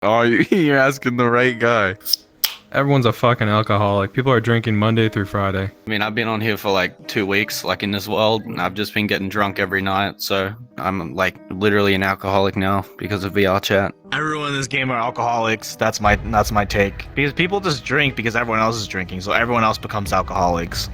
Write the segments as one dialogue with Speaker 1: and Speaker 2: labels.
Speaker 1: Oh, you're asking the right guy.
Speaker 2: Everyone's a fucking alcoholic. People are drinking Monday through Friday.
Speaker 3: I mean, I've been on here for like 2 weeks, like in this world, and I've just been getting drunk every night. So I'm like literally an alcoholic now because of VR chat.
Speaker 4: Everyone in this game are alcoholics. That's my take. Because people just drink because everyone else is drinking, so everyone else becomes alcoholics.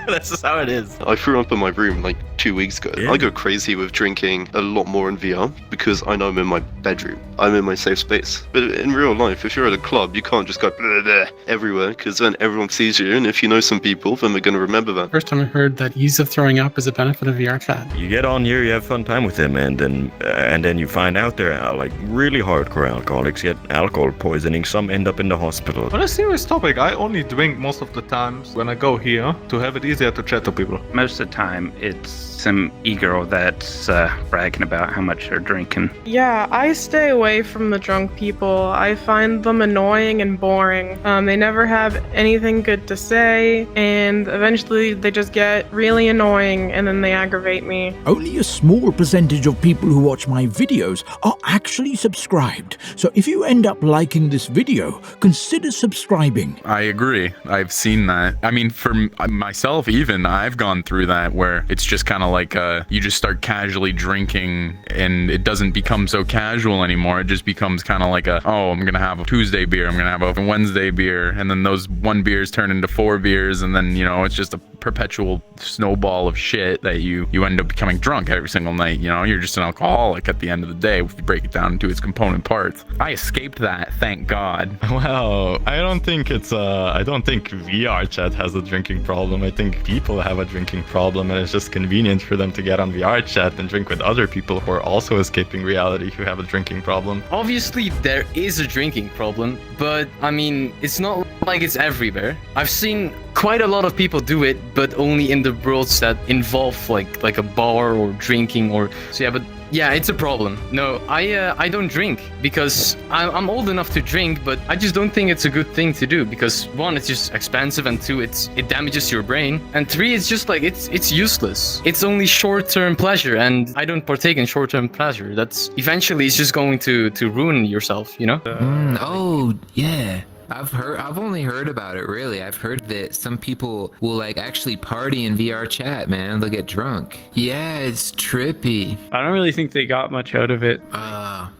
Speaker 4: That's just how it is.
Speaker 5: I threw up in my room like 2 weeks ago.
Speaker 4: Yeah.
Speaker 5: I go crazy with drinking a lot more in VR because I know I'm in my bedroom. I'm in my safe space. But in real life, if you're at a club, you can't just go blah, blah, everywhere because then everyone sees you. And if you know some people, then they're going to remember that.
Speaker 6: First time I heard that ease of throwing up is a benefit of VR chat.
Speaker 7: You get on here, you have fun time with them, and then you find out they're like really hardcore alcoholics, get alcohol poisoning. Some end up in the hospital.
Speaker 8: On a serious topic, I only drink most of the times when I go here to have it easier to chat to people.
Speaker 9: Most of the time, it's some e-girl that's bragging about how much they're drinking.
Speaker 10: Yeah, I stay away from the drunk people. I find them annoying and boring. They never have anything good to say, and eventually they just get really annoying and then they aggravate me.
Speaker 11: Only a small percentage of people who watch my videos are actually subscribed. So if you end up liking this video, consider subscribing.
Speaker 1: I agree. I've seen that. I mean, for myself, even I've gone through that where it's just kind of like you just start casually drinking and it doesn't become so casual anymore. It just becomes kind of like I'm gonna have a Tuesday beer, I'm gonna have a Wednesday beer, and then those 1 beers turn into 4 beers, and then it's just a perpetual snowball of shit that you end up becoming drunk every single night. You're just an alcoholic at the end of the day if you break it down into its component parts. I escaped that, thank God.
Speaker 12: Well, I don't think VR chat has a drinking problem. I think people have a drinking problem, and it's just convenient for them to get on VR chat and drink with other people who are also escaping reality who have a drinking problem.
Speaker 3: Obviously, there is a drinking problem, but I mean, it's not like it's everywhere. I've seen quite a lot of people do it, but only in the worlds that involve like a bar or drinking or so. Yeah, but yeah, it's a problem. No, I don't drink because I'm old enough to drink, but I just don't think it's a good thing to do because 1, it's just expensive, and 2, it damages your brain, and 3, it's just like it's useless. It's only short-term pleasure, and I don't partake in short-term pleasure. That's eventually it's just going to ruin yourself,
Speaker 13: Oh yeah. I've only heard about it, really. I've heard that some people will like actually party in VR chat, man. They'll get drunk. Yeah, it's trippy.
Speaker 6: I don't really think they got much out of it.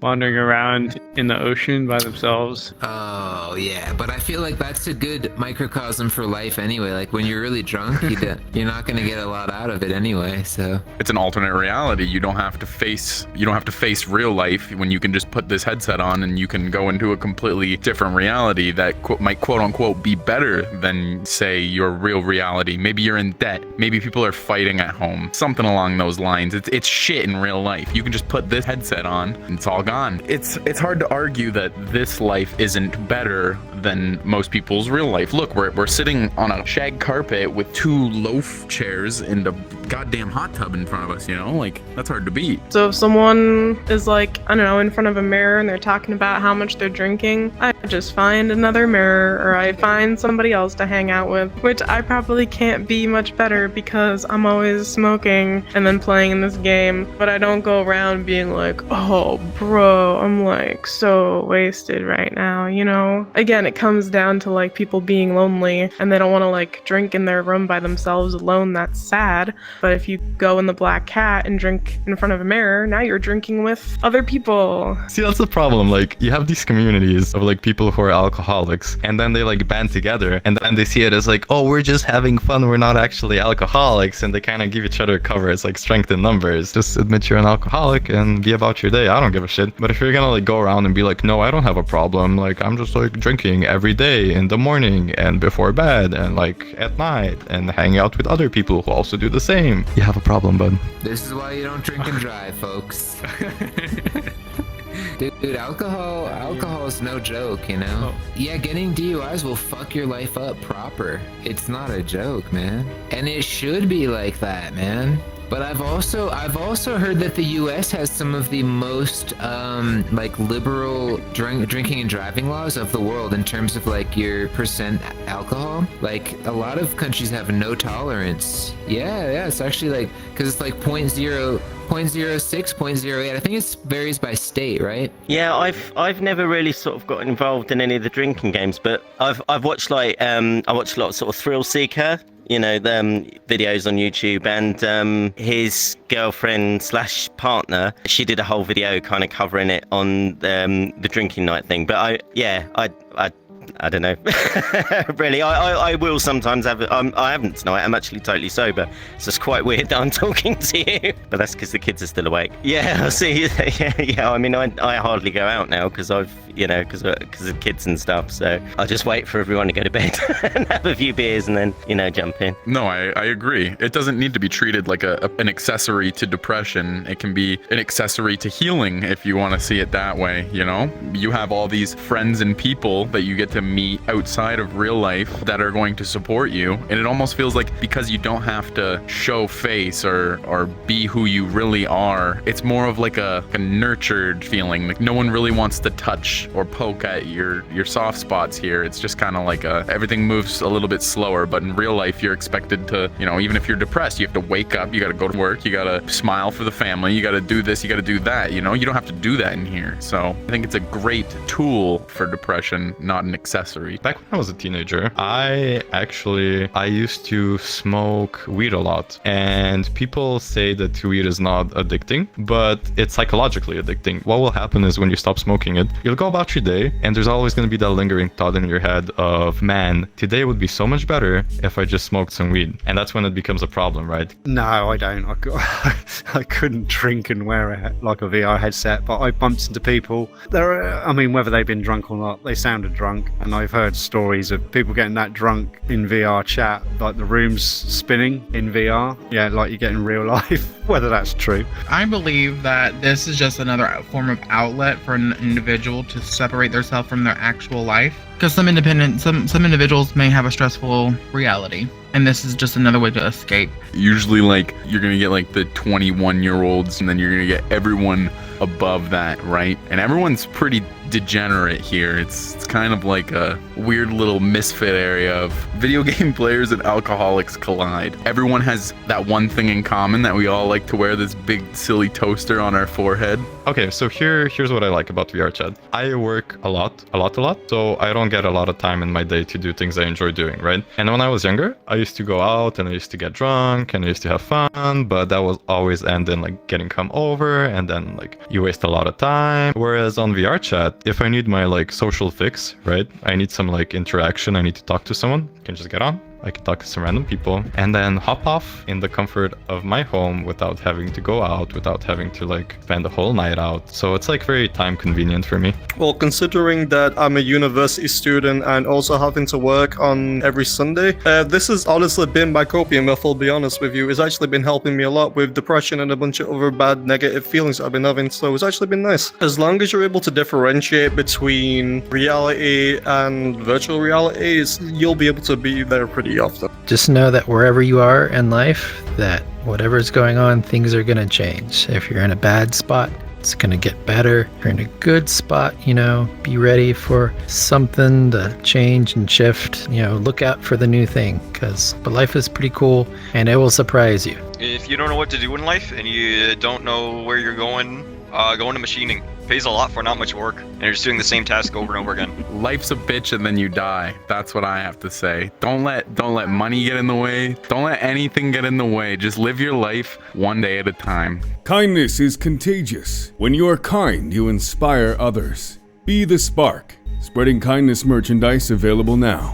Speaker 6: Wandering around in the ocean by themselves.
Speaker 13: Oh yeah, but I feel like that's a good microcosm for life anyway. Like when you're really drunk, you're not gonna get a lot out of it anyway. So
Speaker 1: it's an alternate reality. You don't have to face real life when you can just put this headset on and you can go into a completely different reality that might quote unquote be better than, say, your real reality. Maybe you're in debt. Maybe people are fighting at home. Something along those lines. It's shit in real life. You can just put this headset on and it's all gone. It's hard to argue that this life isn't better than most people's real life. Look, we're sitting on a shag carpet with 2 loaf chairs and a goddamn hot tub in front of us, like that's hard to beat.
Speaker 10: So if someone is like, I don't know, in front of a mirror and they're talking about how much they're drinking, I just find another mirror or I find somebody else to hang out with, which I probably can't be much better because I'm always smoking and then playing in this game, but I don't go around being like, oh bro, I'm like so wasted right now, Again, it comes down to like people being lonely and they don't want to like drink in their room by themselves alone. That's sad. But if you go in the Black Cat and drink in front of a mirror, now you're drinking with other people.
Speaker 12: See, that's the problem. Like, you have these communities of like people who are alcoholics, and then they like band together, and then they see it as like, oh, we're just having fun, we're not actually alcoholics, and they kind of give each other cover. It's like strength in numbers. Just admit you're an alcoholic and be about your day. I don't give a shit. But if you're gonna like go around and be like, no, I don't have a problem, like I'm just like drinking every day in the morning and before bed and like at night and hanging out with other people who also do the same, you have a problem, bud.
Speaker 13: This is why you don't drink and drive, folks. Dude, alcohol is no joke, Yeah, getting DUIs will fuck your life up proper. It's not a joke, man. And it should be like that, man. But I've also heard that the U.S. has some of the most like liberal drinking and driving laws of the world in terms of like your percent alcohol. Like a lot of countries have no tolerance. Yeah, it's actually like because it's like 0.06, 0.08. I think it varies by state, right?
Speaker 7: Yeah, I've never really sort of got involved in any of the drinking games, but I've watched like I watched a lot of sort of Thrill Seeker, you know, the videos on YouTube, and his girlfriend slash partner, she did a whole video kind of covering it on the drinking night thing. But I don't know. Really, I will sometimes have it. I haven't tonight. I'm actually totally sober. So it's quite weird that I'm talking to you. But that's because the kids are still awake. Yeah, I see. Yeah. I mean, I hardly go out now because I've, you know, because of kids and stuff. So I just wait for everyone to go to bed and have a few beers and then, you know, jump in.
Speaker 1: No, I agree. It doesn't need to be treated like an accessory to depression. It can be an accessory to healing if you want to see it that way, you know? You have all these friends and people that you get to meet outside of real life that are going to support you, and it almost feels like because you don't have to show face or be who you really are, it's more of like a nurtured feeling. Like no one really wants to touch or poke at your soft spots here. It's just kind of like everything moves a little bit slower, but in real life you're expected to, you know, even if you're depressed, you have to wake up, you got to go to work, you got to smile for the family, you got to do this, you got to do that, you know? You don't have to do that in here. So I think it's a great tool for depression, not an accessory.
Speaker 12: Back when I was a teenager, I used to smoke weed a lot, and people say that weed is not addicting, but it's psychologically addicting. What will happen is when you stop smoking it, you'll go about your day, and there's always going to be that lingering thought in your head of, man, today would be so much better if I just smoked some weed. And that's when it becomes a problem, right?
Speaker 14: No, I don't. I couldn't drink and wear a VR headset, but I bumped into people. I mean, whether they've been drunk or not, they sounded drunk, and I've heard stories of people getting that drunk in VR chat, like the room's spinning in VR. Yeah, like you get in real life. Whether that's true.
Speaker 15: I believe that this is just another form of outlet for an individual to separate themselves from their actual life. Because some individuals may have a stressful reality, and this is just another way to escape.
Speaker 1: Usually, like, you're gonna get like the 21-year-olds, and then you're gonna get everyone above that, right? And everyone's pretty degenerate here. It's kind of like a weird little misfit area of video game players and alcoholics collide. Everyone has that one thing in common, that we all like to wear this big silly toaster on our forehead.
Speaker 12: Okay, so here's what I like about VRChat. I work a lot, so I don't get a lot of time in my day to do things I enjoy doing, right? And when I was younger, I used to go out and I used to get drunk and I used to have fun, but that was always end in like getting come over, and then like you waste a lot of time. Whereas on VRChat, if I need my like social fix, right? I need some like interaction, I need to talk to someone, I can just get on. I can talk to some random people and then hop off in the comfort of my home without having to go out, without having to like spend the whole night out. So it's like very time convenient for me.
Speaker 16: Well, considering that I'm a university student and also having to work on every Sunday, this has honestly been my coping method, I'll be honest with you. It's actually been helping me a lot with depression and a bunch of other bad negative feelings I've been having. So it's actually been nice. As long as you're able to differentiate between reality and virtual realities, you'll be able to be there pretty often.
Speaker 17: Just know that wherever you are in life, that whatever's going on, things are going to change. If you're in a bad spot, it's going to get better. If you're in a good spot, you know, be ready for something to change and shift. You know, look out for the new thing, but life is pretty cool and it will surprise you.
Speaker 18: If you don't know what to do in life and you don't know where you're going, go into machining. Pays a lot for not much work, and you're just doing the same task over and over again.
Speaker 1: Life's a bitch and then you die. That's what I have to say. Don't let money get in the way. Don't let anything get in the way. Just live your life one day at a time.
Speaker 19: Kindness is contagious. When you are kind, you inspire others. Be the spark. Spreading kindness merchandise available now.